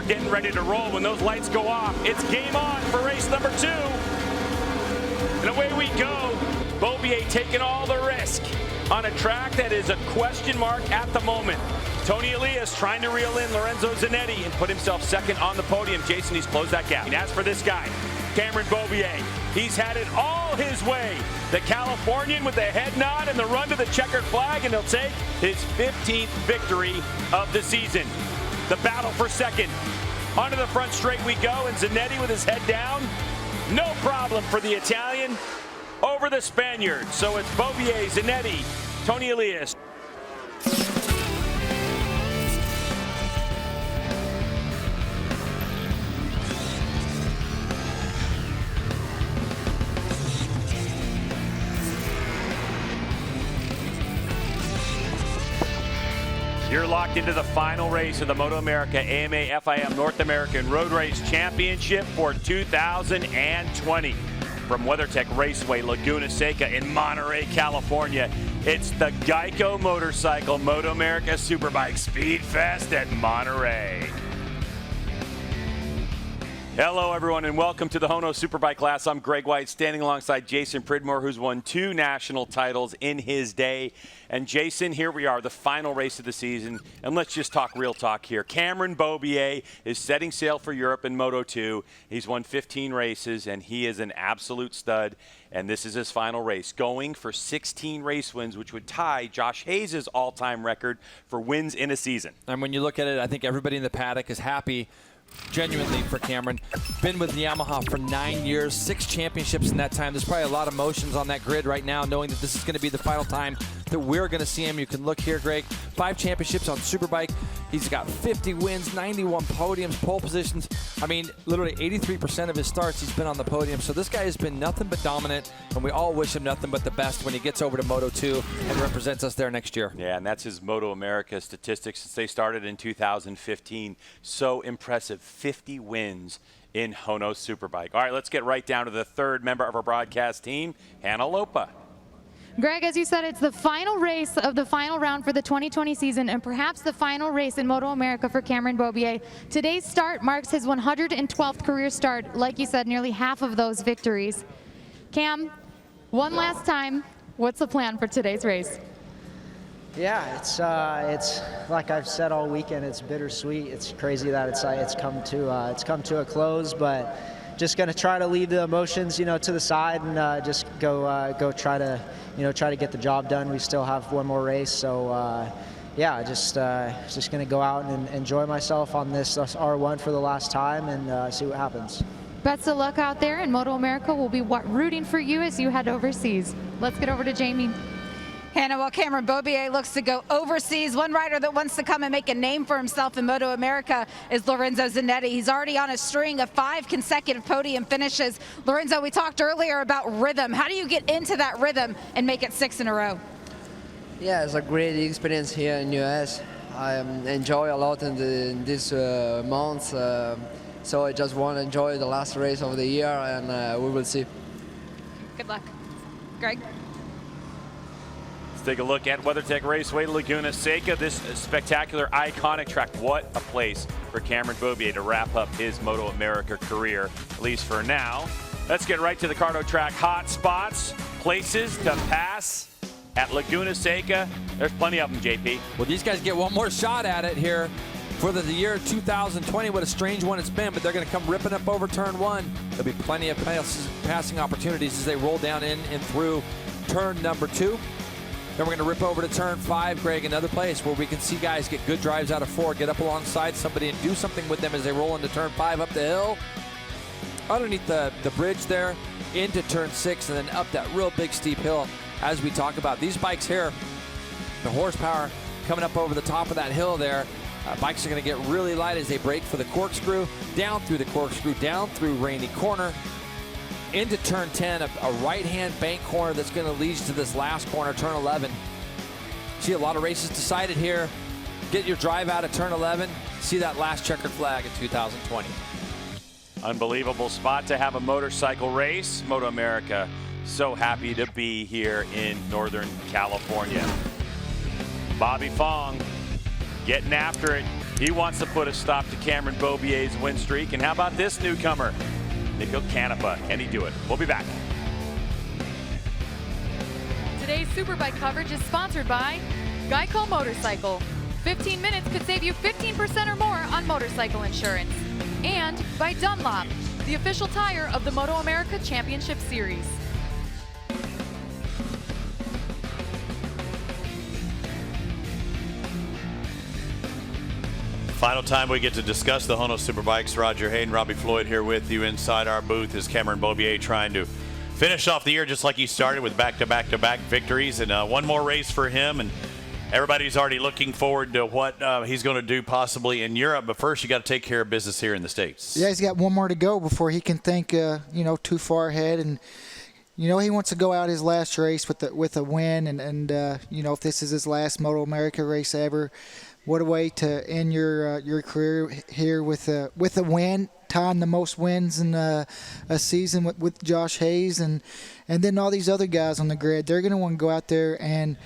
we're getting ready to roll. When those lights go off, it's game on for race number 2. And away we go. Beaubier taking all the risk on a track that is a question mark at the moment. Tony Elias trying to reel in Lorenzo Zanetti and put himself second on the podium. Jason, he's closed that gap. And as for this guy, Cameron Beaubier, he's had it all his way. The Californian with the head nod and the run to the checkered flag, and he'll take his 15th victory of the season. The battle for second. Onto the front straight we go, and Zanetti with his head down. No problem for the Italian over the Spaniard. So it's Beaubier, Zanetti, Tony Elias. You're locked into the final race of the MotoAmerica AMA FIM North American Road Race Championship for 2020. From WeatherTech Raceway Laguna Seca in Monterey, California, it's the Geico Motorcycle MotoAmerica Superbike Speed Fest at Monterey. Hello, everyone, and welcome to the HONOS Superbike class. I'm Greg White, standing alongside Jason Pridmore, who's won 2 national titles in his day. And Jason, here we are, the final race of the season. And let's just talk real talk here. Cameron Beaubier is setting sail for Europe in Moto2. He's won 15 races, and he is an absolute stud. And this is his final race, going for 16 race wins, which would tie Josh Hayes' all-time record for wins in a season. And when you look at it, I think everybody in the paddock is happy genuinely for Cameron. Been with Yamaha for 9 years, 6 championships in that time. There's probably a lot of emotions on that grid right now, knowing that this is going to be the final time that we're going to see him. You can look here, Greg. 5 championships on Superbike. He's got 50 wins, 91 podiums, pole positions. I mean, literally 83% of his starts he's been on the podium. So this guy has been nothing but dominant, and we all wish him nothing but the best when he gets over to Moto2 and represents us there next year. Yeah, and that's his MotoAmerica statistics since they started in 2015. So impressive, 50 wins in HONOS Superbike. All right, let's get right down to the third member of our broadcast team, Hannah Lopa. Greg, as you said, it's the final race of the final round for the 2020 season and perhaps the final race in MotoAmerica for Cameron Beaubier. Today's start marks his 112th career start. Like you said, nearly half of those victories. Cam, one last time, what's the plan for today's race? Yeah, it's like I've said all weekend. It's bittersweet. It's crazy that it's come to a close, but just going to try to leave the emotions, to the side and just go try to get the job done. We still have one more race, so yeah, just going to go out and enjoy myself on this R1 for the last time and see what happens. Best of luck out there, and MotoAmerica will be rooting for you as you head overseas. Let's get over to Jamie. Hannah, while Cameron Beaubier looks to go overseas, one rider that wants to come and make a name for himself in MotoAmerica is Lorenzo Zanetti. He's already on a string of 5 consecutive podium finishes. Lorenzo, we talked earlier about rhythm. How do you get into that rhythm and make it 6 in a row? Yeah, it's a great experience here in US. I enjoy a lot in these months, so I just want to enjoy the last race of the year, and we will see. Good luck. Greg? Let's take a look at WeatherTech Raceway Laguna Seca, this spectacular, iconic track. What a place for Cameron Beaubier to wrap up his MotoAmerica career, at least for now. Let's get right to the Cardo track hot spots, places to pass at Laguna Seca. There's plenty of them, JP. Well, these guys get one more shot at it here for the year 2020. What a strange one it's been, but they're going to come ripping up over turn 1. There'll be plenty of passing opportunities as they roll down in and through turn number 2. Then we're going to rip over to turn 5, Greg, another place where we can see guys get good drives out of 4, get up alongside somebody and do something with them as they roll into turn 5 up the hill, underneath the bridge there, into turn 6, and then up that real big steep hill. As we talk about these bikes here, the horsepower coming up over the top of that hill there, bikes are going to get really light as they brake for the corkscrew, down through the corkscrew, down through Rainy Corner, into turn 10, a right-hand bank corner that's going to lead to this last corner, turn 11. See a lot of races decided here. Get your drive out at turn 11. See that last checkered flag in 2020. Unbelievable spot to have a motorcycle race. MotoAmerica, so happy to be here in Northern California. Bobby Fong getting after it He wants to put a stop to Cameron Beaubier's win streak. And how about this newcomer, Nico Canepa? Can he do it? We'll be back. Today's Superbike coverage is sponsored by Geico Motorcycle. 15 minutes could save you 15% or more on motorcycle insurance. And by Dunlop, the official tire of the MotoAmerica Championship Series. Final time we get to discuss the HONOS Superbikes. Roger Hayden, Robbie Floyd here with you inside our booth as Cameron Beaubier trying to finish off the year just like he started with back-to-back-to-back victories. And one more race for him. And everybody's already looking forward to what he's going to do possibly in Europe. But first, you got to take care of business here in the States. Yeah, he's got one more to go before he can think, too far ahead. And, he wants to go out his last race with a win. And if this is his last MotoAmerica race ever, what a way to end your career here with a win, tying the most wins in a season with Josh Hayes and then all these other guys on the grid. They're going to want to go out there and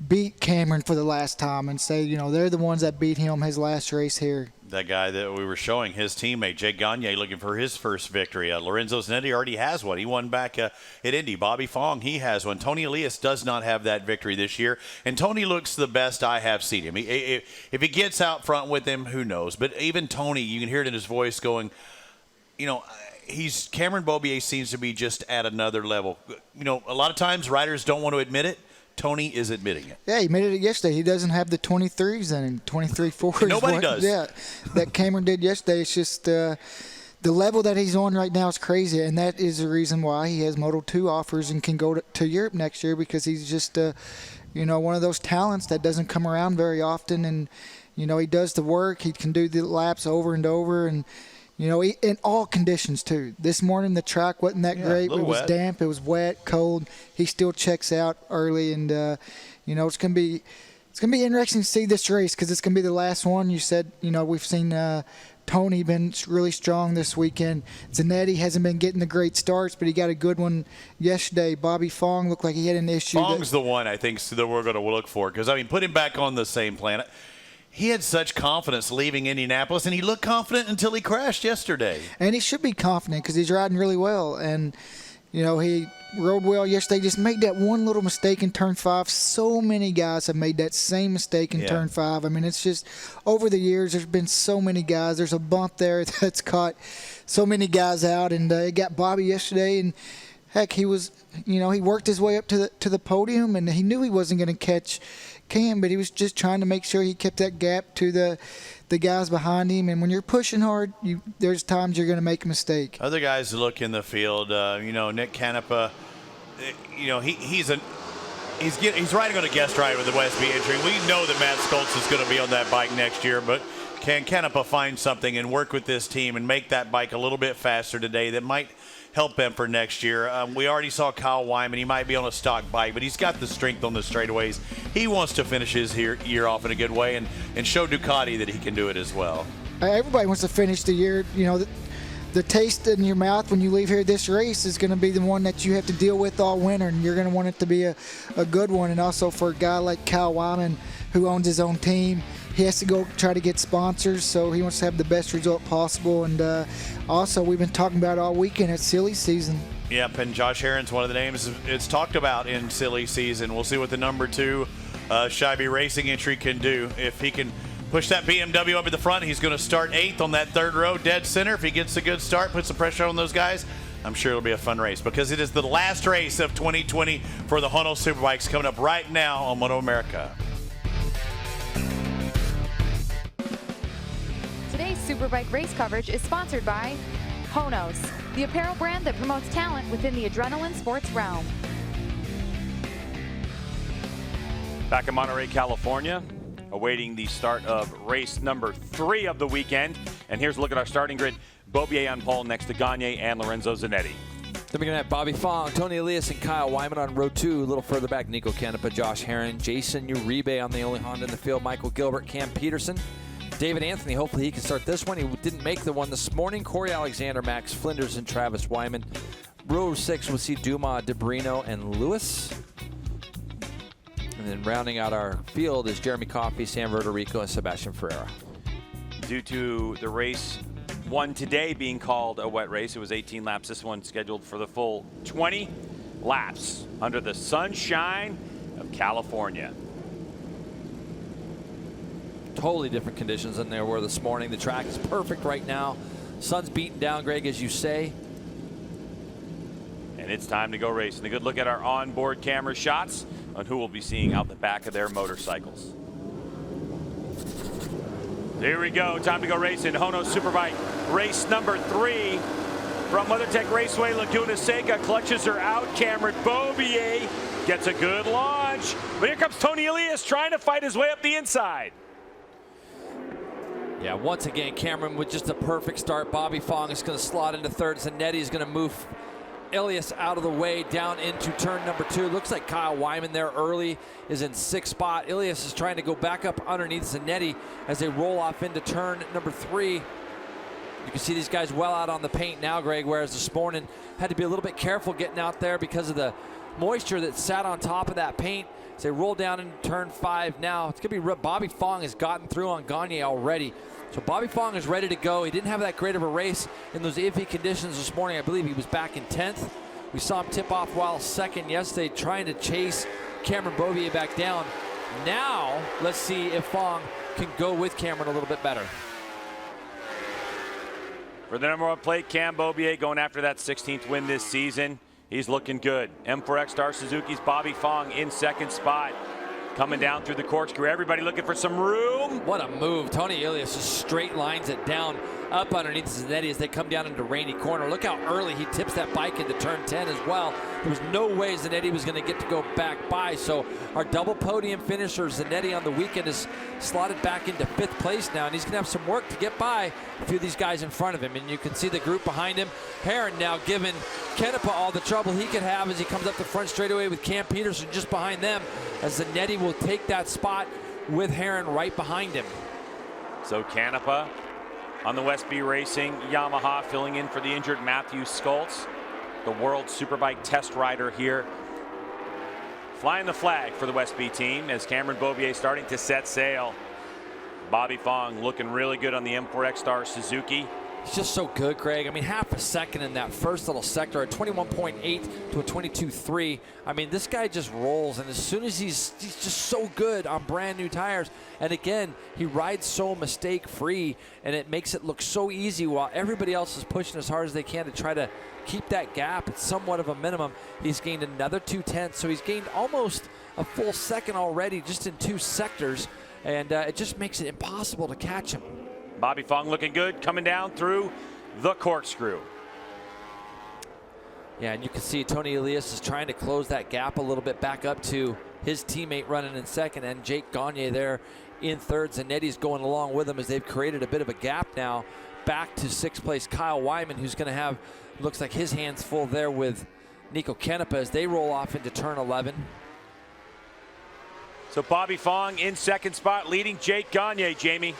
beat Cameron for the last time and say, they're the ones that beat him his last race here. That guy that we were showing, his teammate, Jake Gagne, looking for his first victory. Lorenzo Zanetti already has one. He won back at Indy. Bobby Fong, he has one. Tony Elias does not have that victory this year. And Tony looks the best I have seen him. If he gets out front with him, who knows? But even Tony, you can hear it in his voice going, Cameron Beaubier seems to be just at another level. A lot of times riders don't want to admit it. Tony is admitting it. Yeah, he admitted it yesterday. He doesn't have the 23s and 23-4s. Nobody does. Yeah, that Cameron did yesterday. It's just the level that he's on right now is crazy, and that is the reason why he has Moto2 offers and can go to Europe next year, because he's just, one of those talents that doesn't come around very often. And, he does the work. He can do the laps over and over, and in all conditions, too. This morning, the track wasn't that great. It was damp. It was wet, cold. He still checks out early. And, it's going to be interesting to see this race, because it's going to be the last one. You said, we've seen Tony been really strong this weekend. Zanetti hasn't been getting the great starts, but he got a good one yesterday. Bobby Fong looked like he had an issue. Fong's the one, I think, that we're going to look for, because, put him back on the same planet. He had such confidence leaving Indianapolis, and he looked confident until he crashed yesterday. And he should be confident, because he's riding really well. And, he rode well yesterday. Just made that one little mistake in Turn 5. So many guys have made that same mistake in Turn 5. It's just over the years, there's been so many guys. There's a bump there that's caught so many guys out. And it got Bobby yesterday. And, heck, he was, he worked his way up to the podium, and he knew he wasn't going to catch Cam, but he was just trying to make sure he kept that gap to the guys behind him. And when you're pushing hard, there's times you're going to make a mistake. Other guys look in the field, Nick Canepa, he's riding on a guest ride with the Westby entry. We know that Matt Stoltz is going to be on that bike next year, but can Canepa find something and work with this team and make that bike a little bit faster today that might help him for next year? We already saw Kyle Wyman. He might be on a stock bike, but he's got the strength on the straightaways. He wants to finish his year off in a good way and show Ducati that he can do it as well. Everybody wants to finish the year. The taste in your mouth when you leave here this race is going to be the one that you have to deal with all winter, and you're going to want it to be a good one. And also for a guy like Kyle Wyman, who owns his own team, he has to go try to get sponsors, so he wants to have the best result possible. And also, we've been talking about all weekend, it's silly season. Yep, and Josh Herron's one of the names it's talked about in silly season. We'll see what the number 2 Scheibe Racing entry can do. If he can push that BMW up at the front, he's going to start 8th on that third row, dead center. If he gets a good start, puts some pressure on those guys, I'm sure it'll be a fun race, because it is the last race of 2020 for the HONOS Superbikes, coming up right now on MotoAmerica. Today's Superbike race coverage is sponsored by HONOS, the apparel brand that promotes talent within the adrenaline sports realm. Back in Monterey, California, awaiting the start of race number 3 of the weekend. And here's a look at our starting grid. Beaubier on pole next to Gagne and Lorenzo Zanetti. Then we're going to have Bobby Fong, Tony Elias, and Kyle Wyman on row 2. A little further back, Nico Canepa, Josh Herron, Jason Uribe on the only Honda in the field, Michael Gilbert, Cam Peterson, David Anthony. Hopefully he can start this one. He didn't make the one this morning. Corey Alexander, Max Flinders, and Travis Wyman. Row 6, we'll see Dumas, DeBrino, and Lewis. And then rounding out our field is Jeremy Coffey, Sam Vertorico, and Sebastian Ferreira. due to the race one today being called a wet race. It was 18 laps. This one scheduled for the full 20 laps under the sunshine of California. Totally different conditions than there were this morning. The track is perfect right now. Sun's beating down, Greg, as you say. And it's time to go racing. A good look at our onboard camera shots on who we'll be seeing out the back of their motorcycles. Here we go. Time to go racing. HONOS Superbike race number 3 from WeatherTech Raceway Laguna Seca. Clutches are out. Cameron Beaubier gets a good launch. But here comes Tony Elias trying to fight his way up the inside. Yeah, once again, Cameron with just a perfect start. Bobby Fong is going to slot into third. Zanetti is going to move Elias out of the way down into turn number 2. Looks like Kyle Wyman there early is in 6th spot. Elias is trying to go back up underneath Zanetti as they roll off into turn number 3. You can see these guys well out on the paint now, Greg, whereas this morning had to be a little bit careful getting out there because of the moisture that sat on top of that paint. As they roll down into turn 5 now, it's going to be Bobby Fong has gotten through on Gagne already. So Bobby Fong is ready to go. He didn't have that great of a race in those iffy conditions this morning. I believe he was back in 10th. We saw him tip off while second yesterday, trying to chase Cameron Beaubier back down. Now, let's see if Fong can go with Cameron a little bit better. For the number 1 plate, Cam Beaubier going after that 16th win this season. He's looking good. M4X Star Suzuki's Bobby Fong in 2nd spot. Coming down through the corkscrew. Everybody looking for some room. What a move. Tony Elias just straight lines it down up underneath Zanetti as they come down into Rainy Corner. Look how early he tips that bike into turn 10 as well. There was no way Zanetti was going to get to go back by. So our double podium finisher, Zanetti, on the weekend is slotted back into 5th place now. And he's going to have some work to get by a few of these guys in front of him. And you can see the group behind him. Heron now giving Kenepa all the trouble he could have as he comes up the front straightaway with Cam Peterson just behind them, as Zanetti will take that spot with Heron right behind him. So Canepa on the Westby Racing Yamaha, filling in for the injured Matthew Skoltz, the World Superbike test rider here. Flying the flag for the Westby team as Cameron Beaubier starting to set sail. Bobby Fong looking really good on the M4X Star Suzuki. He's just so good, Greg. I mean, half a second in that first little sector, a 21.8 to a 22.3. I mean, this guy just rolls, and as soon as he's just so good on brand new tires. And again, he rides so mistake-free, and it makes it look so easy while everybody else is pushing as hard as they can to try to keep that gap. It's somewhat of a minimum. He's gained another 2/10, so he's gained almost a full second already just in 2 sectors, and it just makes it impossible to catch him. Bobby Fong looking good, coming down through the corkscrew. Yeah, and you can see Tony Elias is trying to close that gap a little bit back up to his teammate running in 2nd, and Jake Gagne there in 3rd. Zanetti's going along with him as they've created a bit of a gap now back to 6th place Kyle Wyman, who's going to have, looks like his hands full there with Nico Kenepa as they roll off into turn 11. So Bobby Fong in 2nd spot, leading Jake Gagne, Jamie.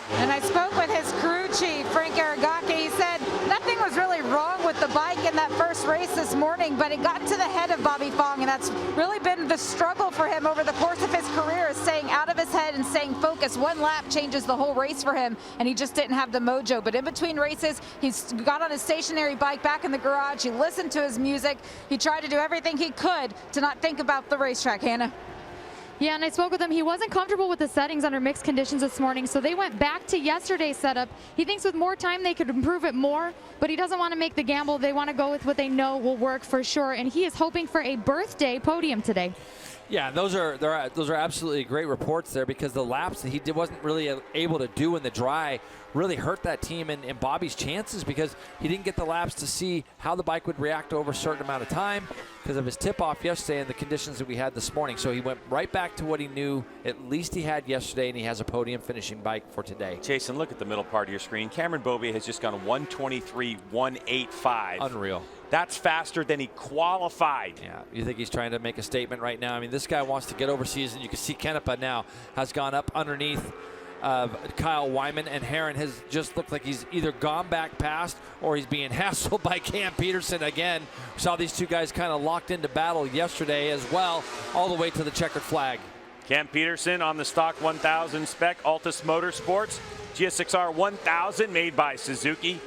And I spoke with his crew chief, Frank Aragaki. He said nothing was really wrong with the bike in that first race this morning, but it got to the head of Bobby Fong, and that's really been the struggle for him over the course of his career, is staying out of his head and staying focused. One lap changes the whole race for him, and he just didn't have the mojo. But in between races, he's got on his stationary bike back in the garage. He listened to his music. He tried to do everything he could to not think about the racetrack, Hannah. Yeah, and I spoke with him. He wasn't comfortable with the settings under mixed conditions this morning, so they went back to yesterday's setup. He thinks with more time they could improve it more, but he doesn't want to make the gamble. They want to go with what they know will work for sure, and he is hoping for a birthday podium today. Yeah, those are absolutely great reports there, because the laps that he wasn't really able to do in the dry really hurt that team and Bobby's chances, because he didn't get the laps to see how the bike would react over a certain amount of time because of his tip-off yesterday and the conditions that we had this morning. So he went right back to what he knew at least he had yesterday, and he has a podium finishing bike for today. Jason, look at the middle part of your screen. Cameron Beaubier has just gone 1:23.185. Unreal. That's faster than he qualified. Yeah, you think he's trying to make a statement right now? I mean, this guy wants to get overseas, and you can see Kenepa now has gone up underneath Kyle Wyman, and Heron has just looked like he's either gone back past or he's being hassled by Cam Peterson again. We saw these two guys kind of locked into battle yesterday as well, all the way to the checkered flag. Cam Peterson on the stock 1000 spec, Altus Motorsports. GSXR 1000 made by Suzuki.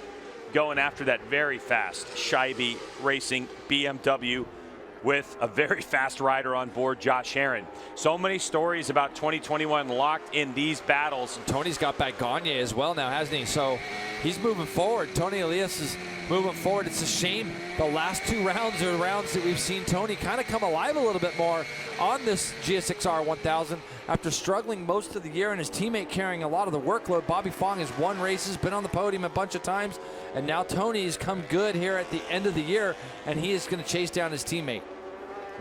Going after that very fast Scheibe Racing BMW with a very fast rider on board, Josh Herron. So many stories about 2021 locked in these battles. Tony's got back Gagne as well now, hasn't he? So he's moving forward. Tony Elias is moving forward. It's a shame the last 2 rounds are rounds that we've seen Tony kind of come alive a little bit more on this GSXR 1000 after struggling most of the year and his teammate carrying a lot of the workload. Bobby Fong has won races, been on the podium a bunch of times, and now Tony's come good here at the end of the year, and he is going to chase down his teammate.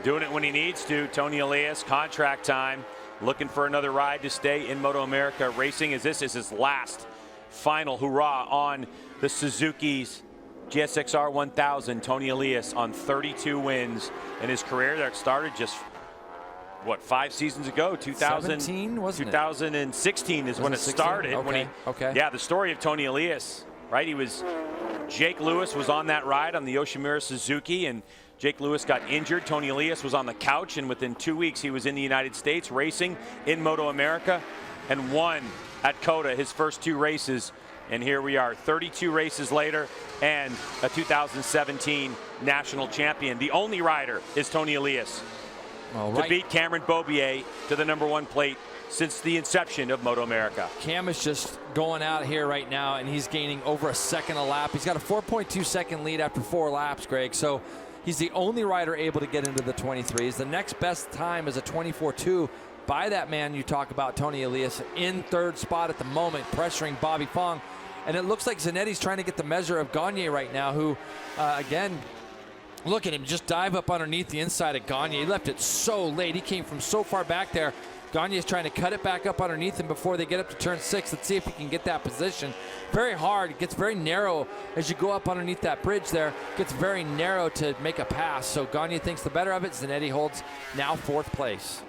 Doing it when he needs to. Tony Elias, contract time, looking for another ride to stay in MotoAmerica Racing, as this is his last final hurrah on the Suzuki's GSXR 1000. Tony Elias on 32 wins in his career that started just, what, 5 seasons ago? 17, wasn't it? 2016 is when it 16? started. Okay. When he, okay. Yeah, the story of Tony Elias, right? Jake Lewis was on that ride on the Yoshimura Suzuki, and Jake Lewis got injured. Tony Elias was on the couch, and within 2 weeks he was in the United States racing in MotoAmerica and won at COTA his first 2 races. And here we are 32 races later and a 2017 national champion. The only rider is Tony Elias to beat Cameron Beaubier to the #1 plate since the inception of MotoAmerica. Cam is just going out here right now, and he's gaining over a second a lap. He's got a 4.2 second lead after 4 laps, Greg. So he's the only rider able to get into the 23s. The next best time is a 24.2 by that man you talk about, Tony Elias, in 3rd spot at the moment, pressuring Bobby Fong. And it looks like Zanetti's trying to get the measure of Gagne right now, who, again, look at him just dive up underneath the inside of Gagne. He left it so late. He came from so far back there. Gagne is trying to cut it back up underneath him before they get up to turn 6. Let's see if he can get that position. Very hard. It gets very narrow as you go up underneath that bridge there. It gets very narrow to make a pass. So Gagne thinks the better of it. Zanetti holds now 4th place.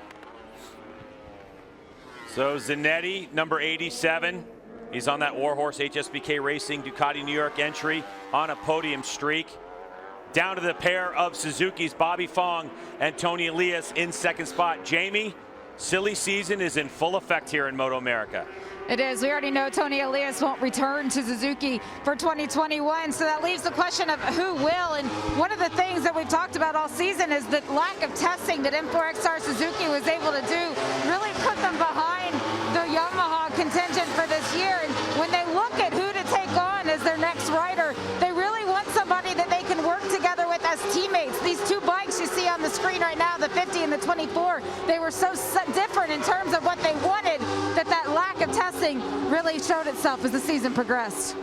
So Zanetti, number 87. He's on that Warhorse HSBK Racing Ducati New York entry on a podium streak. Down to the pair of Suzuki's, Bobby Fong and Tony Elias in 2nd spot. Jamie, silly season is in full effect here in MotoAmerica. It is. We already know Tony Elias won't return to Suzuki for 2021, so that leaves the question of who will. And one of the things that we've talked about all season is the lack of testing that M4XR Suzuki was able to do really put them behind the Yamaha contingent for this year. And when they look at who to take on as their next rider, they really want somebody that they can work together with as teammates. These 2 bikes you see on the screen right now, the 50 and the 24, they were so different in terms of what they wanted that lack of testing really showed itself as the season progressed.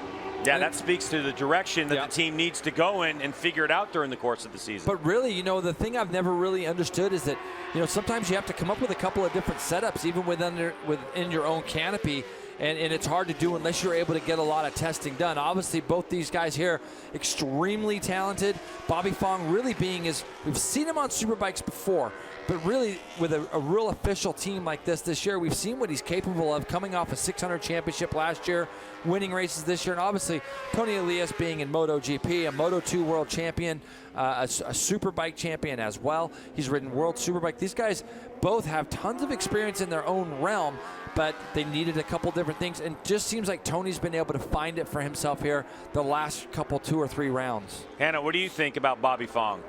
Yeah, that speaks to the direction that the team needs to go in and figure it out during the course of the season. But really, you know, the thing I've never really understood is that, you know, sometimes you have to come up with a couple of different setups, even within your own canopy. And it's hard to do unless you're able to get a lot of testing done. Obviously, both these guys here, extremely talented. Bobby Fong really being we've seen him on Superbikes before, but really with a real official team like this year, we've seen what he's capable of, coming off a 600 championship last year, winning races this year. And obviously, Tony Elias being in MotoGP, a Moto2 world champion, a Superbike champion as well. He's ridden World Superbike. These guys both have tons of experience in their own realm, but they needed a couple different things, and just seems like Tony's been able to find it for himself here the last couple 2 or 3 rounds. Hannah, what do you think about Bobby Fong?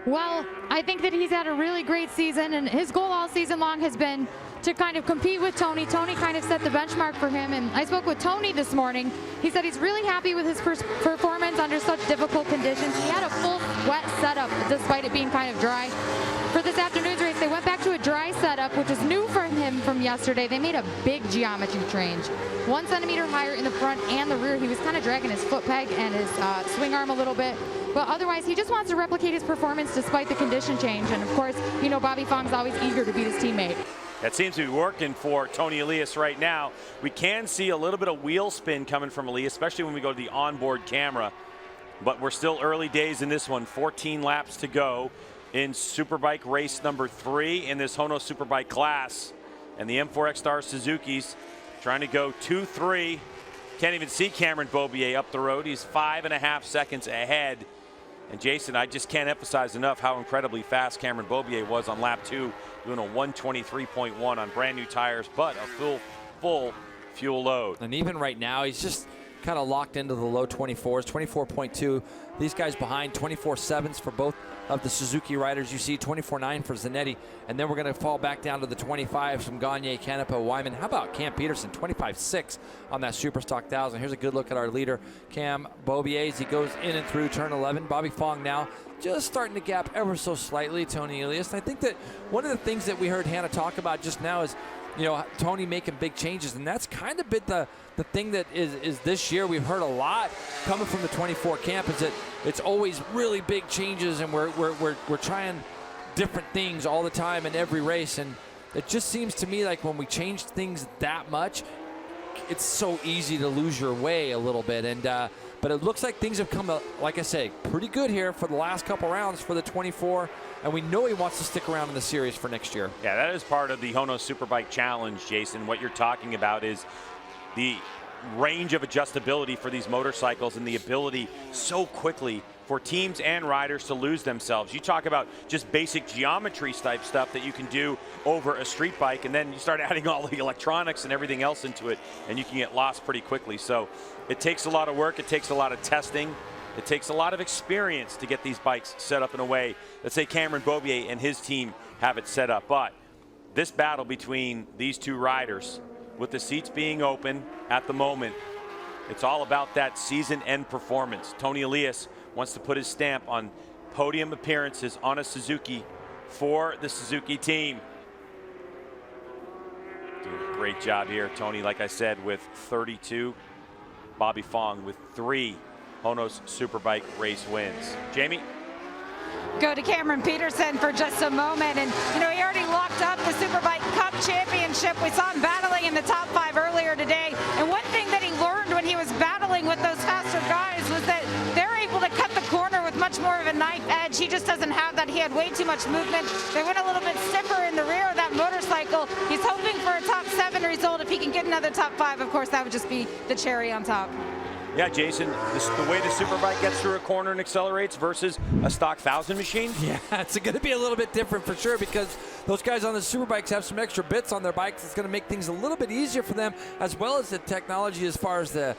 Well, I think that he's had a really great season, and his goal all season long has been to kind of compete with Tony. Tony kind of set the benchmark for him, and I spoke with Tony this morning. He said he's really happy with his performance under such difficult conditions. He had a full wet setup despite it being kind of dry. For this afternoon's race, they went back to a dry setup, which is new for him from yesterday. They made a big geometry change. 1 centimeter higher in the front and the rear. He was kind of dragging his foot peg and his swing arm a little bit. But otherwise, he just wants to replicate his performance despite the condition change. And of course, you know, Bobby Fong's always eager to beat his teammate. That seems to be working for Tony Elias right now. We can see a little bit of wheel spin coming from Elias, especially when we go to the onboard camera. But we're still early days in this one. 14 laps to go in Superbike race number 3 in this HONOS Superbike class. And the M4XR Suzuki's trying to go 2-3. Can't even see Cameron Beaubier up the road. He's 5.5 seconds ahead. And Jason, I just can't emphasize enough how incredibly fast Cameron Beaubier was on lap 2 doing a 123.1 on brand new tires, but a full fuel load. And even right now, he's just kind of locked into the low 24s, 24.2. These guys behind, 24.7s for both of the Suzuki riders. You see 24.9 for Zanetti, and then we're going to fall back down to the 25s from Gagne, Canepa, Wyman. How about Cam Peterson, 25.6 on that Superstock 1000. Here's a good look at our leader, Cam Beaubier, as he goes in and through turn 11. Bobby Fong now just starting to gap ever so slightly Tony Elias. And I think that one of the things that we heard Hannah talk about just now is, you know, Tony making big changes, and that's kind of been the thing that is this year. We've heard a lot coming from the 24 camp is that it's always really big changes, and we're trying different things all the time in every race, and it just seems to me like when we change things that much, it's so easy to lose your way a little bit. And but it looks like things have come, like I say, pretty good here for the last couple rounds for the 24, and we know he wants to stick around in the series for next year. Yeah, that is part of the HONOS Superbike Challenge, Jason. What you're talking about is the range of adjustability for these motorcycles and the ability so quickly for teams and riders to lose themselves. You talk about just basic geometry type stuff that you can do over a street bike, and then you start adding all the electronics and everything else into it, and you can get lost pretty quickly. So it takes a lot of work, it takes a lot of testing, it takes a lot of experience to get these bikes set up in a way that, say, Cameron Beaubier and his team have it set up. But this battle between these two riders, with the seats being open at the moment, it's all about that season end performance. Tony Elias wants to put his stamp on podium appearances on a Suzuki for the Suzuki team. Doing a great job here, Tony, like I said, with 32. Bobby Fong with 3 HONOS Superbike race wins. Jamie? Go to Cameron Peterson for just a moment, and you know, he already locked up the Superbike Cup Championship. We saw him battling in the top 5 earlier today, and one thing that he learned when he was battling with those faster guys was that they're able to cut the corner with much more of a knife edge. He just doesn't have that. He had way too much movement. They went a little bit stiffer in the rear of that motorcycle. He's hoping for a top 7 result. If he can get another top 5, of course, that would just be the cherry on top. Yeah, Jason, the way the Superbike gets through a corner and accelerates versus a stock 1000 machine? Yeah, it's going to be a little bit different for sure, because those guys on the Superbikes have some extra bits on their bikes. It's going to make things a little bit easier for them, as well as the technology as far as the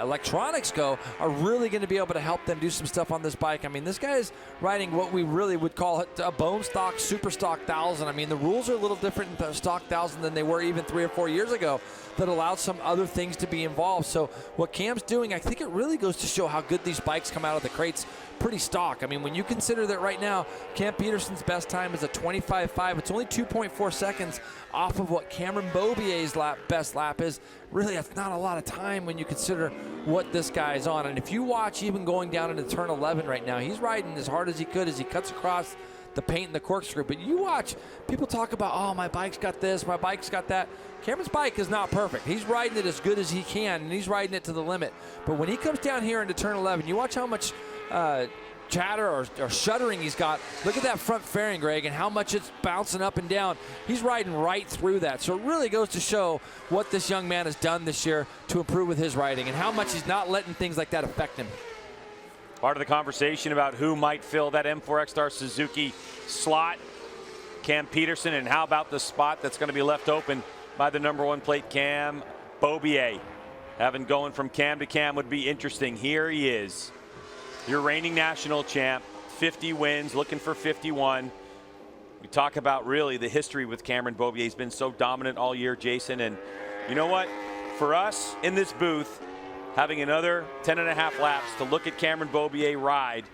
electronics go are really going to be able to help them do some stuff on this bike. I mean, this guy is riding what we really would call it a bone stock, super stock 1000. I mean, the rules are a little different in the stock 1000 than they were even 3 or 4 years ago, that allowed some other things to be involved. So what Cam's doing, I think it really goes to show how good these bikes come out of the crates. Pretty stock. I mean, when you consider that right now, Cam Peterson's best time is a 25.5. It's only 2.4 seconds off of what Cameron Beaubier's best lap is. Really, that's not a lot of time when you consider what this guy's on. And if you watch even going down into turn 11 right now, he's riding as hard as he could as he cuts across the paint and the corkscrew. But you watch people talk about, oh, my bike's got this, my bike's got that. Cameron's bike is not perfect. He's riding it as good as he can, and he's riding it to the limit. But when he comes down here into turn 11, you watch how much chatter or shuddering he's got. Look at that front fairing, Greg, and how much it's bouncing up and down. He's riding right through that. So it really goes to show what this young man has done this year to improve with his riding, and how much he's not letting things like that affect him. Part of the conversation about who might fill that M4 X-Star Suzuki slot, Cam Peterson, and how about the spot that's going to be left open by the #1 plate, Cam Beaubier. Having going from Cam to Cam would be interesting. Here he is, your reigning national champ, 50 wins, looking for 51. We talk about really the history with Cameron Beaubier. He's been so dominant all year, Jason. And you know what? For us in this booth, having another 10.5 laps to look at Cameron Beaubier ride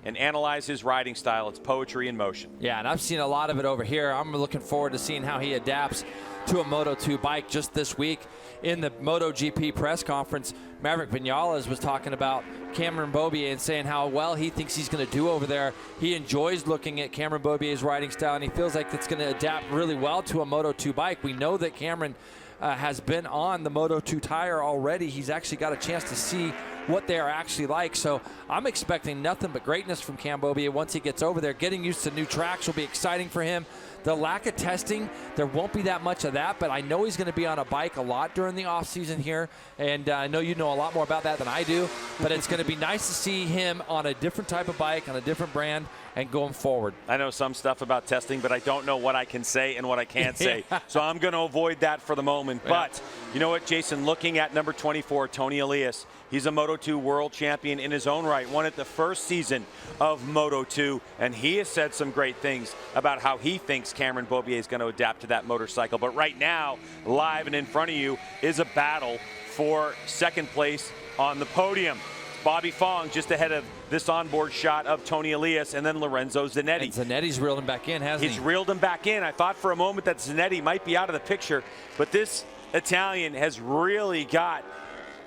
and analyze his riding style, it's poetry in motion. Yeah, and I've seen a lot of it over here. I'm looking forward to seeing how he adapts to a Moto2 bike. Just this week in the MotoGP press conference, Maverick Vinales was talking about Cameron Beaubier and saying how well he thinks he's going to do over there. He enjoys looking at Cameron Beaubier's riding style, and he feels like it's going to adapt really well to a Moto2 bike. We know that Cameron has been on the Moto2 tire already. He's actually got a chance to see what they are actually like. So I'm expecting nothing but greatness from Cam Beaubier once he gets over there. Getting used to new tracks will be exciting for him. The lack of testing, there won't be that much of that, but I know he's going to be on a bike a lot during the offseason here, and I know you know a lot more about that than I do, but it's going to be nice to see him on a different type of bike, on a different brand, and going forward. I know some stuff about testing, but I don't know what I can say and what I can't say, so I'm going to avoid that for the moment. Yeah. But you know what, Jason, looking at number 24, Tony Elias, he's a Moto2 world champion in his own right, won it the first season of Moto2, and he has said some great things about how he thinks Cameron Beaubier is going to adapt to that motorcycle. But right now, live and in front of you, is a battle for second place on the podium. Bobby Fong just ahead of this onboard shot of Tony Elias, and then Lorenzo Zanetti. And Zanetti's reeled him back in, hasn't he? He's reeled him back in. I thought for a moment that Zanetti might be out of the picture, but this Italian has really got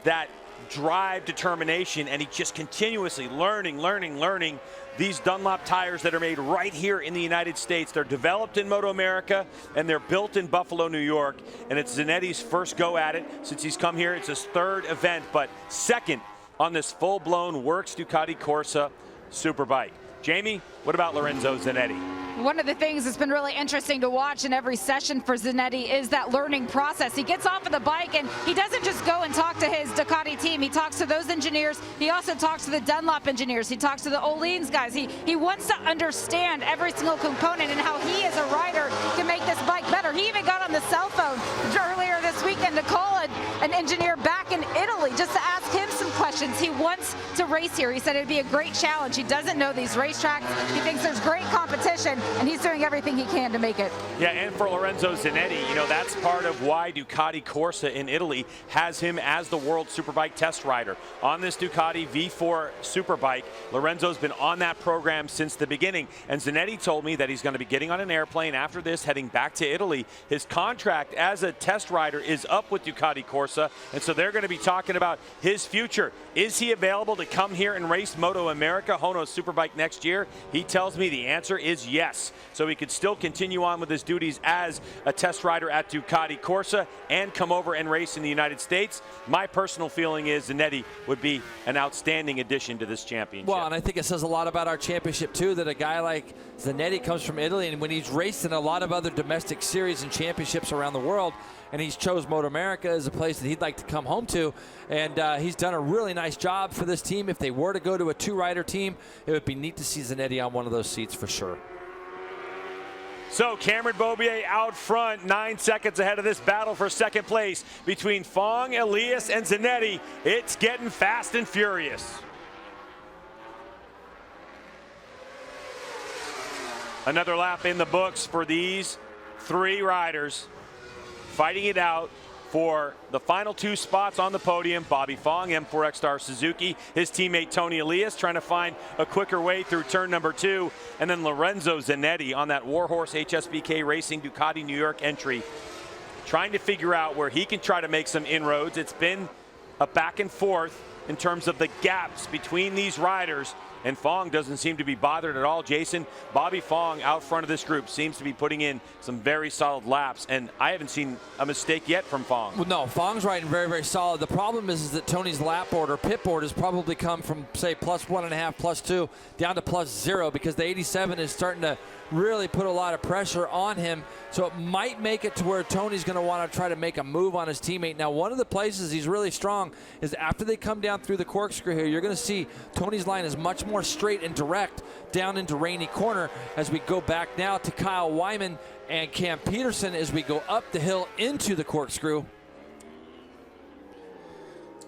that drive, determination, and he just continuously learning these Dunlop tires that are made right here in the United States. They're developed in MotoAmerica, and they're built in Buffalo, New York, and it's Zanetti's first go at it since he's come here. It's his third event, but second on this full-blown Works Ducati Corsa Superbike. Jamie, what about Lorenzo Zanetti? One of the things that's been really interesting to watch in every session for Zanetti is that learning process. He gets off of the bike and he doesn't just go and talk to his Ducati team. He talks to those engineers. He also talks to the Dunlop engineers. He talks to the Öhlins guys. He wants to understand every single component and how he as a rider can make this bike better. He even got on the cell phone earlier this weekend to call an engineer back in Italy just to ask him some questions. He wants to race here. He said it'd be a great challenge. He doesn't know these racetracks. He thinks there's great competition, and he's doing everything he can to make it. Yeah, and for Lorenzo Zanetti, you know, that's part of why Ducati Corsa in Italy has him as the World Superbike test rider. On this Ducati V4 Superbike, Lorenzo's been on that program since the beginning, and Zanetti told me that he's going to be getting on an airplane after this, heading back to Italy. His contract as a test rider is up with Ducati Corsa, and so they're going to be talking about his future. Is he available to come here and race MotoAmerica, HONOS Superbike next year? He tells me the answer is yes. So he could still continue on with his duties as a test rider at Ducati Corsa and come over and race in the United States. My personal feeling is Zanetti would be an outstanding addition to this championship. Well, and I think it says a lot about our championship, too, that a guy like Zanetti comes from Italy, and when he's raced in a lot of other domestic series and championships around the world, and he's chose MotoAmerica as a place that he'd like to come home to, and he's done a really nice job for this team. If they were to go to a two-rider team, it would be neat to see Zanetti on one of those seats for sure. So Cameron Beaubier out front, 9 seconds ahead of this battle for second place between Fong, Elias, and Zanetti. It's getting fast and furious. Another lap in the books for these three riders, fighting it out for the final two spots on the podium. Bobby Fong, M4X Star Suzuki, his teammate Tony Elias trying to find a quicker way through turn number 2, and then Lorenzo Zanetti on that Warhorse HSBK Racing Ducati New York entry, trying to figure out where he can try to make some inroads. It's been a back and forth in terms of the gaps between these riders, and Fong doesn't seem to be bothered at all. Jason, Bobby Fong out front of this group seems to be putting in some very solid laps, and I haven't seen a mistake yet from Fong. Well, no, Fong's riding very, very solid. The problem is that Tony's lap board or pit board has probably come from, say, +1.5, +2, down to +0, because the 87 is starting to really put a lot of pressure on him. So it might make it to where Tony's going to want to try to make a move on his teammate. Now, one of the places he's really strong is after they come down through the corkscrew here, you're going to see Tony's line is much more straight and direct down into Rainey Corner as we go back now to Kyle Wyman and Cam Peterson as we go up the hill into the corkscrew.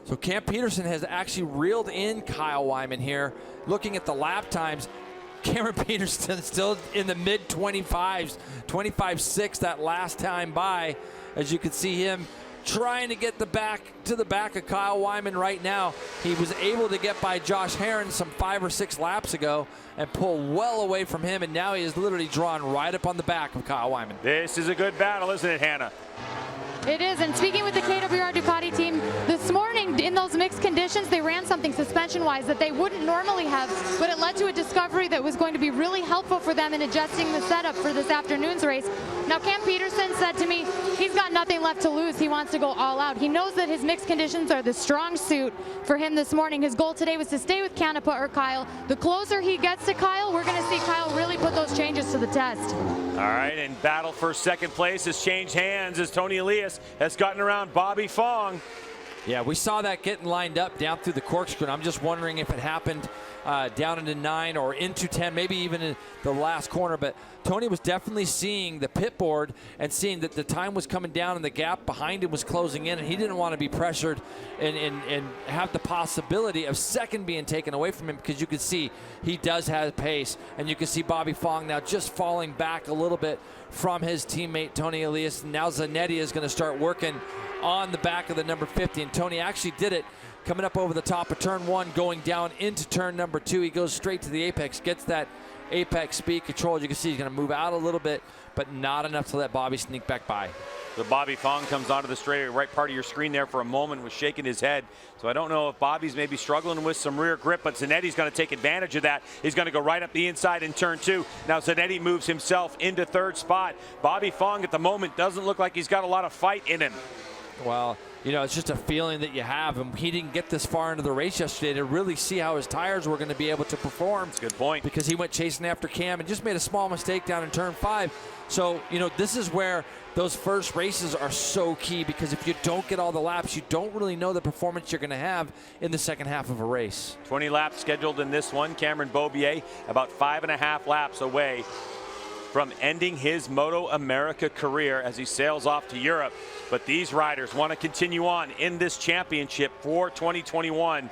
So Cam Peterson has actually reeled in Kyle Wyman here. Looking at the lap times, Cameron Peterson still in the mid-25s, 25.6 that last time by. As you can see him trying to get the back of Kyle Wyman right now. He was able to get by Josh Herron some 5 or 6 laps ago and pull well away from him, and now he is literally drawn right up on the back of Kyle Wyman. This is a good battle, isn't it, Hannah? It is, and speaking with the KWR Ducati team, this morning in those mixed conditions, they ran something suspension-wise that they wouldn't normally have, but it led to a discovery that was going to be really helpful for them in adjusting the setup for this afternoon's race. Now, Cam Peterson said to me he's got nothing left to lose. He wants to go all out. He knows that his mixed conditions are the strong suit for him this morning. His goal today was to stay with Canepa or Kyle. The closer he gets to Kyle, we're going to see Kyle really put those changes to the test. All right, and battle for second place has changed hands as Tony Elias has gotten around Bobby Fong. Yeah, we saw that getting lined up down through the corkscrew. I'm just wondering if it happened down into 9 or into 10, maybe even in the last corner. But Tony was definitely seeing the pit board and seeing that the time was coming down and the gap behind him was closing in, and he didn't want to be pressured and have the possibility of second being taken away from him, because you could see he does have pace, and you can see Bobby Fong now just falling back a little bit from his teammate Tony Elias. And now Zanetti is going to start working on the back of the number 50, and Tony actually did it coming up over the top of turn 1, going down into turn number 2. He goes straight to the apex, gets that apex speed control. As you can see, he's going to move out a little bit, but not enough to let Bobby sneak back by. So Bobby Fong comes onto the straightaway, right part of your screen there for a moment, was shaking his head. So I don't know if Bobby's maybe struggling with some rear grip, but Zanetti's going to take advantage of that. He's going to go right up the inside in turn 2. Now Zanetti moves himself into third spot. Bobby Fong at the moment doesn't look like he's got a lot of fight in him. Well, you know, it's just a feeling that you have, and he didn't get this far into the race yesterday to really see how his tires were going to be able to perform. That's a good point. Because he went chasing after Cam and just made a small mistake down in turn 5. So, you know, this is where those first races are so key, because if you don't get all the laps, you don't really know the performance you're going to have in the second half of a race. 20 laps scheduled in this one. Cameron Beaubier about 5.5 laps away from ending his MotoAmerica career as he sails off to Europe. But these riders want to continue on in this championship for 2021.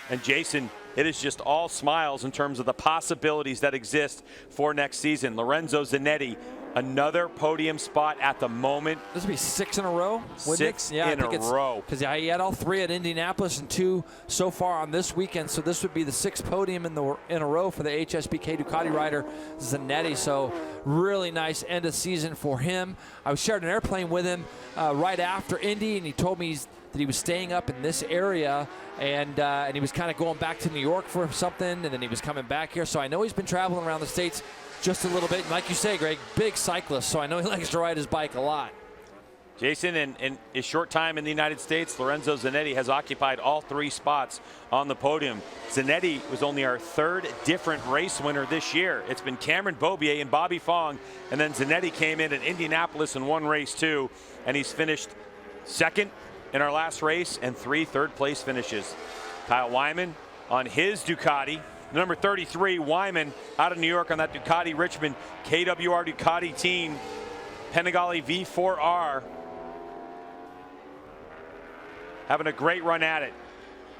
And Jason, it is just all smiles in terms of the possibilities that exist for next season. Lorenzo Zanetti, another podium spot at the moment. This would be 6 in a row. 6 in a row. Because he had all 3 at Indianapolis and 2 so far on this weekend. So this would be the 6th podium in a row for the HSBK Ducati rider Zanetti. So really nice end of season for him. I shared an airplane with him right after Indy, and he told me that he was staying up in this area, and he was kind of going back to New York for something, and then he was coming back here. So I know he's been traveling around the States just a little bit. And like you say, Greg, big cyclist, so I know he likes to ride his bike a lot. Jason, in his short time in the United States, Lorenzo Zanetti has occupied all 3 spots on the podium. Zanetti was only our 3rd different race winner this year. It's been Cameron Beaubier and Bobby Fong, and then Zanetti came in at Indianapolis and won race 2, and he's finished 2nd in our last race and 3 third-place finishes. Kyle Wyman on his Ducati. Number 33, Wyman, out of New York on that Ducati Richmond KWR Ducati team, Panigale V4R. Having a great run at it.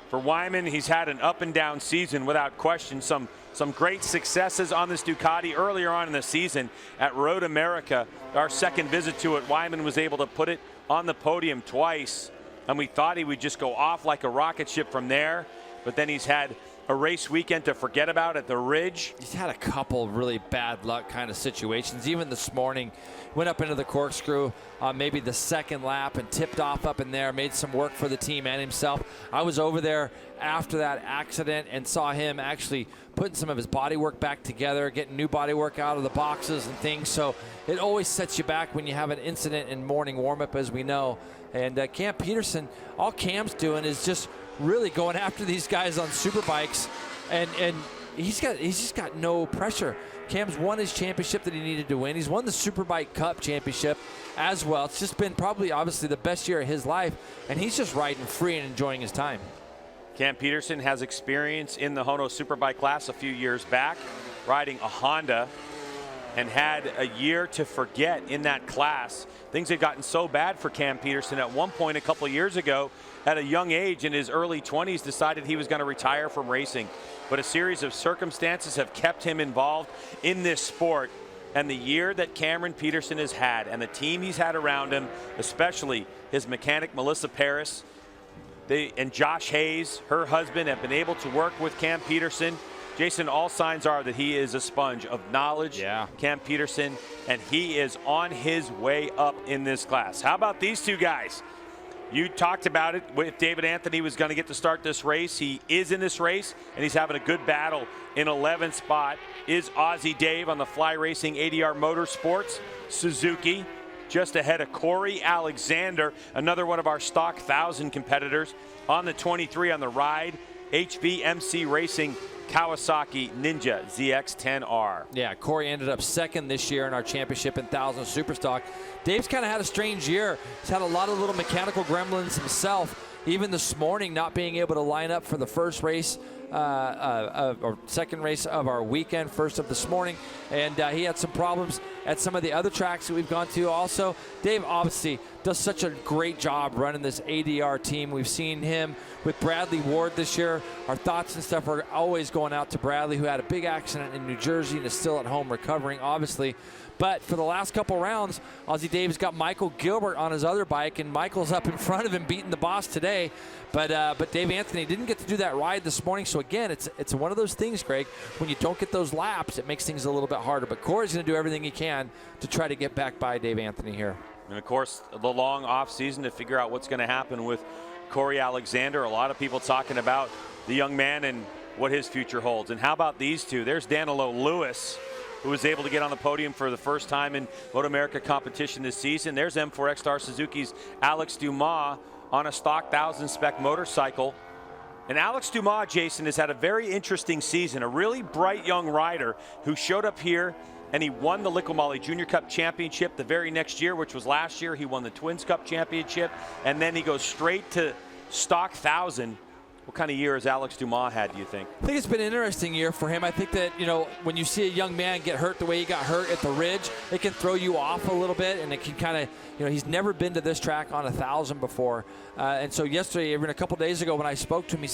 For Wyman, he's had an up and down season without question. Some great successes on this Ducati earlier on in the season at Road America. Our second visit to it, Wyman was able to put it on the podium twice, and we thought he would just go off like a rocket ship from there, but then he's had a race weekend to forget about at the Ridge. He's had a couple really bad luck kind of situations. Even this morning, went up into the corkscrew on maybe the 2nd lap and tipped off up in there, made some work for the team and himself. I was over there after that accident and saw him actually putting some of his body work back together, getting new body work out of the boxes and things. So it always sets you back when you have an incident in morning warm-up, as we know. And Cam Peterson, all Cam's doing is just really going after these guys on superbikes, and he's just got no pressure. Cam's won his championship that he needed to win. He's won the Superbike Cup championship as well. It's just been probably obviously the best year of his life, and he's just riding free and enjoying his time. Cam Peterson has experience in the HONOS Superbike class a few years back, riding a Honda, and had a year to forget in that class. Things had gotten so bad for Cam Peterson at one point a couple of years ago, at a young age in his early 20s, decided he was going to retire from racing. But a series of circumstances have kept him involved in this sport. And the year that Cameron Peterson has had and the team he's had around him, especially his mechanic Melissa Paris, and Josh Hayes, her husband, have been able to work with Cam Peterson. Jason, all signs are that he is a sponge of knowledge. Yeah. Cam Peterson, and he is on his way up in this class. How about these two guys? You talked about it with David Anthony was going to get to start this race. He is in this race, and he's having a good battle. In 11th spot is Aussie Dave on the Fly Racing ADR Motorsports Suzuki, just ahead of Corey Alexander, another one of our stock 1,000 competitors. On the 23 on the ride, HVMC Racing Kawasaki Ninja ZX-10R. Yeah, Corey ended up second this year in our championship in 1,000 Superstock. Dave's kind of had a strange year. He's had a lot of little mechanical gremlins himself. Even this morning, not being able to line up for the first race, or second race of our weekend, first of this morning. And he had some problems at some of the other tracks that we've gone to also. Dave obviously does such a great job running this ADR team. We've seen him with Bradley Ward this year. Our thoughts and stuff are always going out to Bradley, who had a big accident in New Jersey and is still at home recovering, obviously. But for the last couple rounds, Aussie Dave's got Michael Gilbert on his other bike, and Michael's up in front of him beating the boss today. But Dave Anthony didn't get to do that ride this morning. So again, it's one of those things, Greg, when you don't get those laps, it makes things a little bit harder. But Corey's going to do everything he can to try to get back by Dave Anthony here. And of course, the long off season to figure out what's going to happen with Corey Alexander. A lot of people talking about the young man and what his future holds. And how about these two? There's Danilo Lewis, who was able to get on the podium for the first time in MotoAmerica competition this season. There's M4X Star Suzuki's Alex Dumas on a stock 1,000 spec motorcycle. And Alex Dumas, Jason, has had a very interesting season, a really bright young rider who showed up here and he won the Liqui Junior Cup Championship the very next year, which was last year. He won the Twins Cup Championship, and then he goes straight to stock 1,000. What kind of year has Alex Dumas had, do you think? I think it's been an interesting year for him. I think that, when you see a young man get hurt the way he got hurt at the Ridge, it can throw you off a little bit, and it can kind of, he's never been to this track on 1,000 before. And so yesterday, even a couple days ago when I spoke to him, he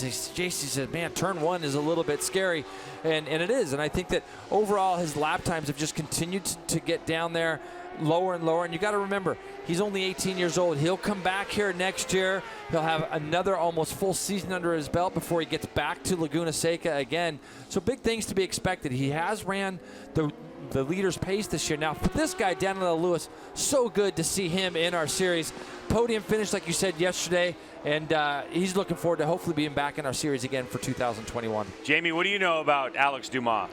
said, man, turn one is a little bit scary. And it is. And I think that overall his lap times have just continued to get down there lower and lower. And you got to remember, he's only 18 years old. He'll come back here next year. He'll have another almost full season under his belt before he gets back to Laguna Seca again. So big things to be expected. He has ran the leader's pace this year. Now, for this guy, Danilo Lewis, so good to see him in our series. Podium finish, like you said yesterday, and he's looking forward to hopefully being back in our series again for 2021. Jamie, what do you know about Alex Dumas?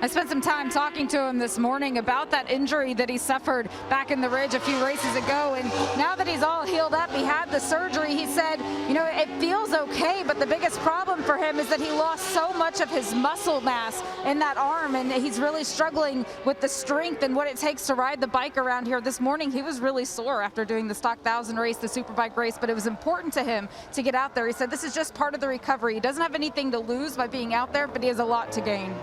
I spent some time talking to him this morning about that injury that he suffered back in the Ridge a few races ago. And now that he's all healed up, he had the surgery, he said, it feels okay, but the biggest problem for him is that he lost so much of his muscle mass in that arm, and he's really struggling with the strength and what it takes to ride the bike around here. This morning, he was really sore after doing the Stock 1000 race, the Superbike race, but it was important to him to get out there. He said this is just part of the recovery. He doesn't have anything to lose by being out there, but he has a lot to gain.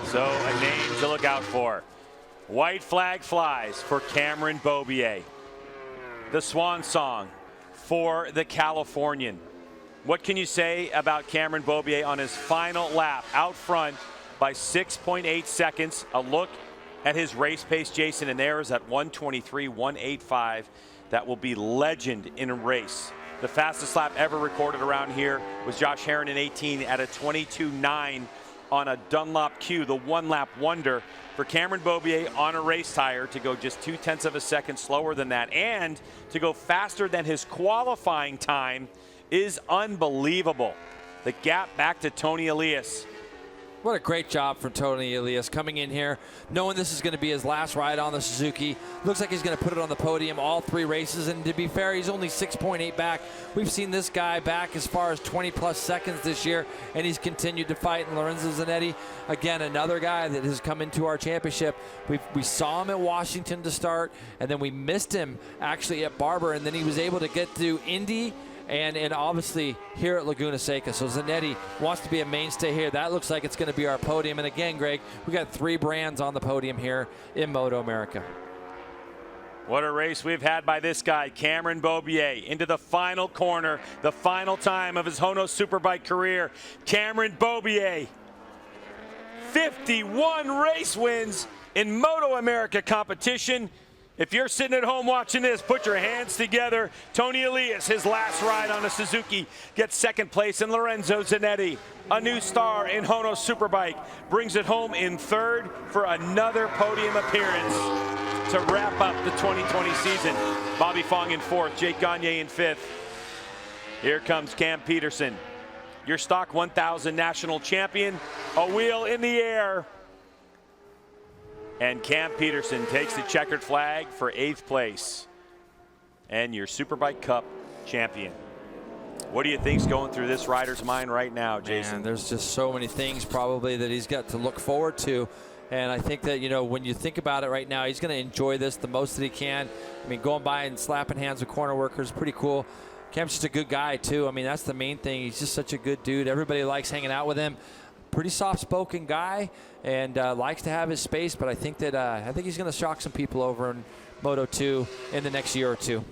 So a name to look out for. White flag flies for Cameron Beaubier. The swan song for the Californian. What can you say about Cameron Beaubier on his final lap? Out front by 6.8 seconds. A look at his race pace, Jason, and there is at 1:23.185. That will be legend in a race. The fastest lap ever recorded around here was Josh Herron in 18 at a 22.9. on a Dunlop Q, the one-lap wonder. For Cameron Beaubier on a race tire to go just 0.2 of a second slower than that and to go faster than his qualifying time is unbelievable. The gap back to Tony Elias. What a great job from Tony Elias coming in here, knowing this is going to be his last ride on the Suzuki. Looks like he's going to put it on the podium all three races, and to be fair, he's only 6.8 back. We've seen this guy back as far as 20-plus seconds this year, and he's continued to fight. And Lorenzo Zanetti, again, another guy that has come into our championship. We saw him at Washington to start, and then we missed him actually at Barber, and then he was able to get to Indy, and obviously here at Laguna Seca. So Zanetti wants to be a mainstay here. That looks like it's going to be our podium. And again, Greg, we got 3 brands on the podium here in MotoAmerica. What a race we've had by this guy, Cameron Beaubier, into the final corner, the final time of his HONOS Superbike career. Cameron Beaubier, 51 race wins in MotoAmerica competition. If you're sitting at home watching this, put your hands together. Tony Elias, his last ride on a Suzuki, gets second place, and Lorenzo Zanetti, a new star in HONOS Superbike, brings it home in third for another podium appearance to wrap up the 2020 season. Bobby Fong in fourth, Jake Gagne in fifth, Here comes Cam Peterson, your stock 1000 national champion. A wheel in the air. And Cam Peterson takes the checkered flag for 8th place. And your Superbike Cup champion. What do you think's going through this rider's mind right now, Jason? Man, there's just so many things probably that he's got to look forward to. And I think that, you know, when you think about it right now, he's going to enjoy this the most that he can. I mean, going by and slapping hands with corner workers, pretty cool. Cam's just a good guy, too. I mean, that's the main thing. He's just such a good dude. Everybody likes hanging out with him. Pretty soft-spoken guy and likes to have his space. But I think that he's going to shock some people over in Moto 2 in the next year or two.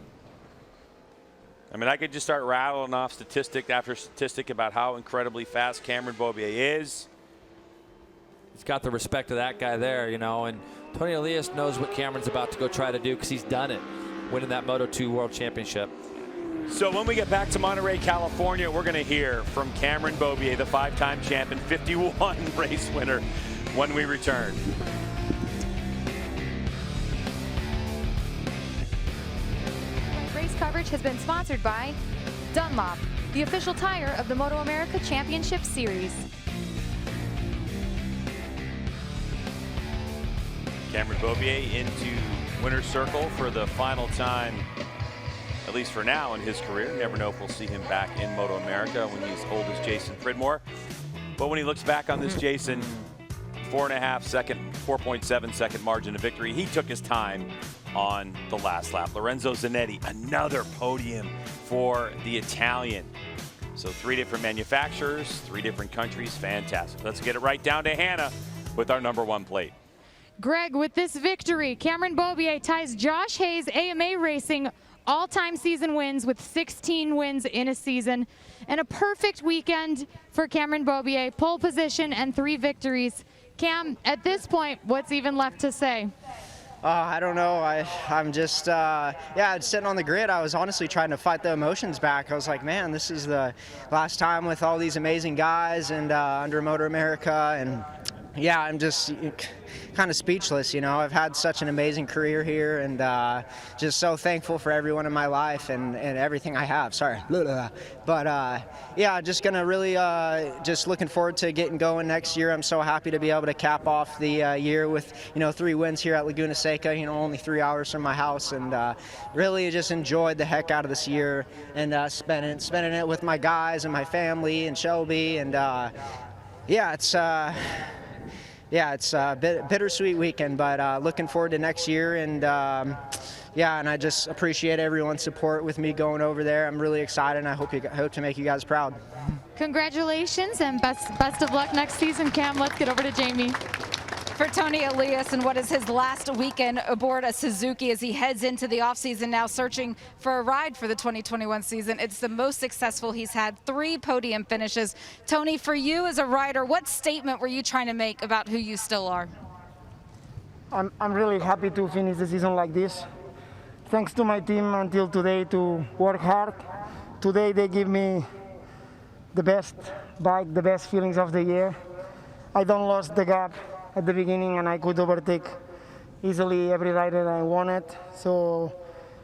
I mean, I could just start rattling off statistic after statistic about how incredibly fast Cameron Beaubier is. He's got the respect of that guy there, you know, and Tony Elias knows what Cameron's about to go try to do because he's done it, winning that Moto 2 World Championship. So when we get back to Monterey, California, we're going to hear from Cameron Beaubier, the 5-time champion, 51 race winner, when we return. Race coverage has been sponsored by Dunlop, the official tire of the MotoAmerica Championship Series. Cameron Beaubier into winner's circle for the final time, at least for now in his career. Never know if we'll see him back in MotoAmerica when he's old as Jason Pridmore. But when he looks back on this, Jason, 4.7 second margin of victory. He took his time on the last lap. Lorenzo Zanetti, another podium for the Italian. So 3 different manufacturers, 3 different countries. Fantastic. Let's get it right down to Hannah with our #1 plate. Greg, with this victory, Cameron Beaubier ties Josh Hayes' AMA Racing all-time season wins with 16 wins in a season. And a perfect weekend for Cameron Beaubier, pole position and 3 victories. Cam, at this point, what's even left to say? I don't know. I'm just, sitting on the grid. I was honestly trying to fight the emotions back. I was like, man, this is the last time with all these amazing guys and under MotoAmerica. And yeah, I'm just kind of speechless, you know. I've had such an amazing career here and just so thankful for everyone in my life and everything I have. Sorry. But yeah, just going to really just looking forward to getting going next year. I'm so happy to be able to cap off the year with, 3 wins here at Laguna Seca, only 3 hours from my house, and really just enjoyed the heck out of this year and spending it with my guys and my family and Shelby. And yeah, it's a bittersweet weekend, but looking forward to next year. And and I just appreciate everyone's support with me going over there. I'm really excited, and I hope to make you guys proud. Congratulations and best of luck next season, Cam. Let's get over to Jamie. For Tony Elias, and what is his last weekend aboard a Suzuki as he heads into the offseason now searching for a ride for the 2021 season. It's the most successful he's had, 3 podium finishes. Tony, for you as a rider, what statement were you trying to make about who you still are? I'm really happy to finish the season like this. Thanks to my team until today to work hard. Today they give me the best bike, the best feelings of the year. I don't lost the gap at the beginning, and I could overtake easily every rider I wanted. So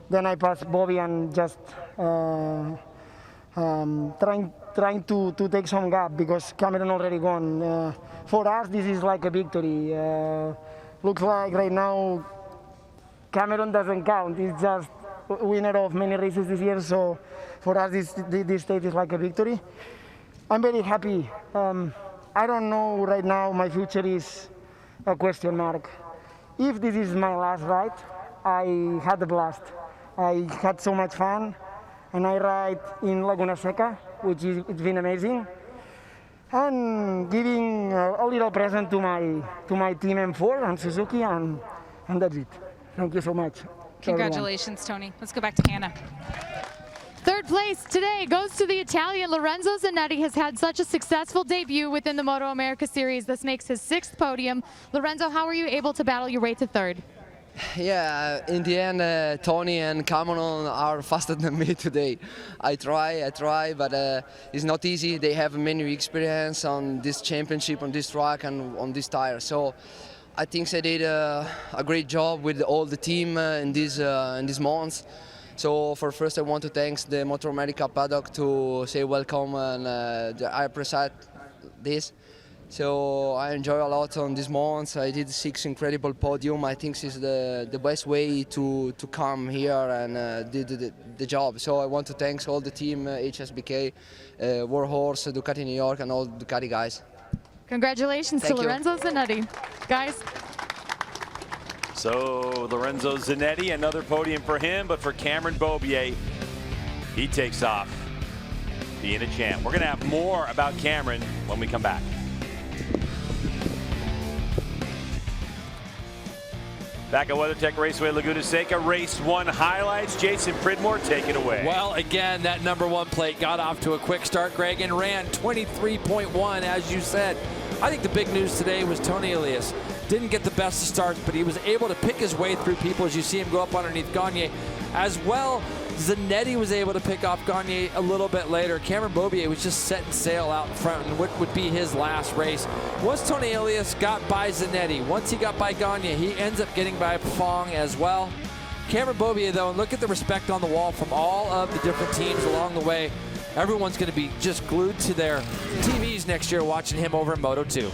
then I passed Bobby and just trying to take some gap because Cameron already gone. For us, this is like a victory. Looks like right now Cameron doesn't count. He's just winner of many races this year. So for us, this stage is like a victory. I'm very happy. I don't know right now. My future is a question mark. If this is my last ride, I had a blast. I had so much fun, and I ride in Laguna Seca, which it's been amazing. And giving a little present to my team M4 and Suzuki, and that's it. Thank you so much. Congratulations, Tony. Let's go back to Hannah. 3rd place today goes to the Italian. Lorenzo Zanetti has had such a successful debut within the MotoAmerica series. This makes his 6th podium. Lorenzo, how were you able to battle your way to 3rd? Yeah, in the end, Tony and Cameron are faster than me today. I try, but it's not easy. They have many experience on this championship, on this track, and on this tire. So I think they did a great job with all the team in these months. So for first, I want to thank the MotoAmerica paddock to say welcome, and I appreciate this. So I enjoy a lot on this month. I did 6 incredible podium. I think this is the best way to come here and did the job. So I want to thank all the team, HSBK, Warhorse, Ducati New York, and all Ducati guys. Congratulations to Lorenzo Zanetti. Guys. So Lorenzo Zanetti, another podium for him, but for Cameron Beaubier, he takes off being a champ. We're going to have more about Cameron when we come back. Back at WeatherTech Raceway Laguna Seca, race 1 highlights. Jason Pridmore, take it away. Well, again, that #1 plate got off to a quick start, Greg, and ran 23.1, as you said. I think the big news today was Tony Elias. Didn't get the best of starts, but he was able to pick his way through people as you see him go up underneath Gagne. As well, Zanetti was able to pick off Gagne a little bit later. Cameron Beaubier was just setting sail out in front in what would be his last race. Once Tony Elias got by Zanetti, once he got by Gagne, he ends up getting by Fong as well. Cameron Beaubier, though, and look at the respect on the wall from all of the different teams along the way. Everyone's going to be just glued to their TVs next year watching him over in Moto 2.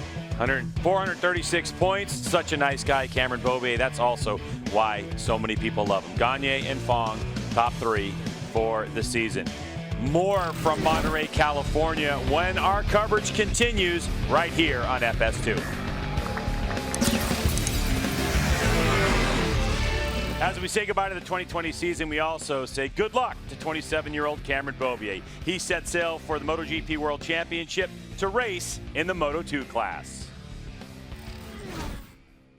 436 points. Such a nice guy, Cameron Beaubier. That's also why so many people love him. Gagne and Fong, top 3 for the season. More from Monterey, California when our coverage continues right here on FS2. As we say goodbye to the 2020 season, we also say good luck to 27-year-old Cameron Beaubier. He set sail for the MotoGP World Championship to race in the Moto2 class.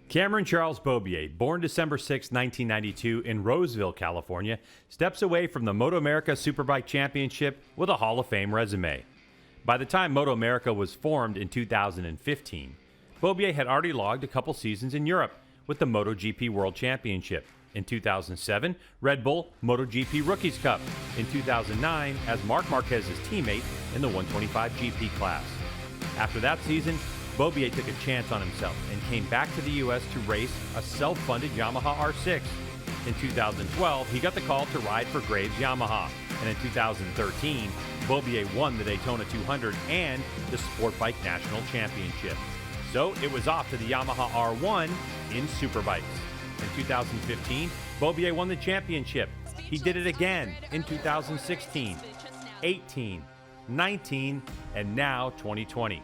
Cameron Charles Beaubier, born December 6, 1992 in Roseville, California, steps away from the MotoAmerica Superbike Championship with a Hall of Fame resume. By the time MotoAmerica was formed in 2015, Beaubier had already logged a couple seasons in Europe with the MotoGP World Championship. In 2007, Red Bull MotoGP Rookies Cup. In 2009, as Marc Marquez's teammate in the 125 GP class. After that season, Beaubier took a chance on himself and came back to the U.S. to race a self-funded Yamaha R6. In 2012, he got the call to ride for Graves Yamaha. And in 2013, Beaubier won the Daytona 200 and the Sport Bike National Championship. So it was off to the Yamaha R1 in Superbikes. In 2015, Beaubier won the championship. He did it again in 2016, 18, 19, and now 2020.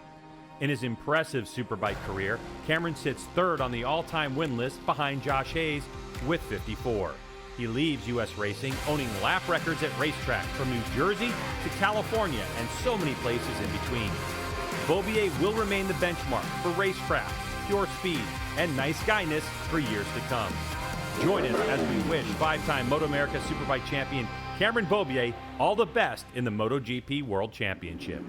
In his impressive Superbike career, Cameron sits 3rd on the all-time win list behind Josh Hayes with 54. He leaves U.S. racing owning lap records at racetracks from New Jersey to California and so many places in between. Beaubier will remain the benchmark for racecraft, pure speed, and nice guyness for years to come. Join us as we wish 5-time MotoAmerica Superbike champion Cameron Beaubier all the best in the MotoGP World Championship.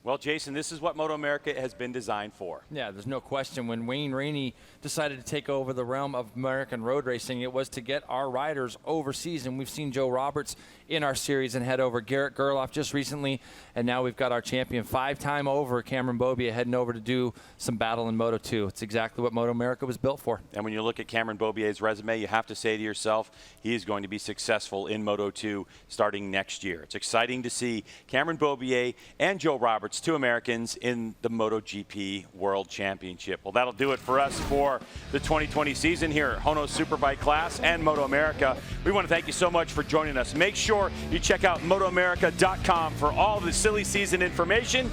Well, Jason, this is what MotoAmerica has been designed for. Yeah, there's no question. When Wayne Rainey decided to take over the realm of American road racing, it was to get our riders overseas. And we've seen Joe Roberts in our series and head over. Garrett Gerloff just recently. And now we've got our champion 5-time over, Cameron Beaubier, heading over to do some battle in Moto 2. It's exactly what MotoAmerica was built for. And when you look at Cameron Beaubier's resume, you have to say to yourself, he is going to be successful in Moto 2 starting next year. It's exciting to see Cameron Beaubier and Joe Roberts, 2 Americans in the MotoGP World Championship. Well, that'll do it for us for the 2020 season here at HONOS Superbike class and MotoAmerica. We want to thank you so much for joining us. Make sure you check out MotoAmerica.com for all the silly season information.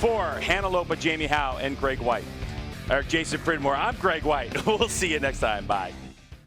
For Hannah Lopa, Jamie Howe, and Greg White. Jason Pridmore, I'm Greg White. We'll see you next time. Bye.